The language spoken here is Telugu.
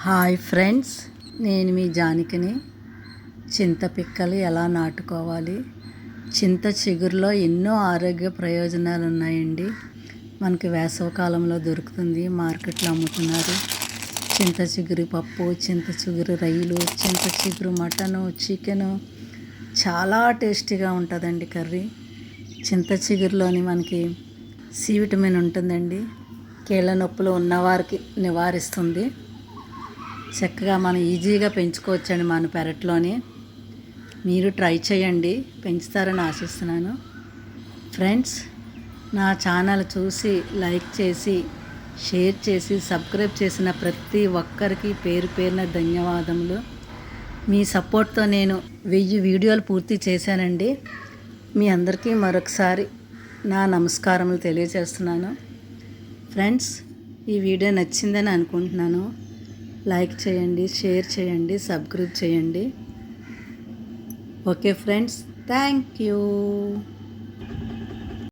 హాయ్ ఫ్రెండ్స్, నేను మీ జానకిని. చింత పిక్కలు ఎలా నాటుకోవాలి? చింత చిగురులో ఎన్నో ఆరోగ్య ప్రయోజనాలు ఉన్నాయండి. మనకి వేసవకాలంలో దొరుకుతుంది, మార్కెట్లో అమ్ముతున్నారు. చింత చిగురు పప్పు, చింత చిగురు రొయ్యలు, చింత చిగురు మటను, చికెను చాలా టేస్టీగా ఉంటుందండి కర్రీ. చింత చిగురులోని మనకి సి విటమిన్ ఉంటుందండి. కీళ్ళ నొప్పులు ఉన్నవారికి నివారిస్తుంది. చక్కగా మనం ఈజీగా పెంచుకోవచ్చండి మన పెరట్లోని. మీరు ట్రై చేయండి, పెంచుతారని ఆశిస్తున్నాను. ఫ్రెండ్స్, నా ఛానల్ చూసి లైక్ చేసి షేర్ చేసి సబ్స్క్రైబ్ చేసిన ప్రతి ఒక్కరికి పేరు పేరున ధన్యవాదములు. మీ సపోర్ట్తో నేను 1000 వీడియోలు పూర్తి చేశానండి. మీ అందరికీ మరొకసారి నా నమస్కారములు తెలియజేస్తున్నాను. ఫ్రెండ్స్, ఈ వీడియో నచ్చిందని అనుకుంటున్నాను. లైక్ చేయండి, షేర్ చేయండి, సబ్స్క్రైబ్ చేయండి. Okay friends, thank you.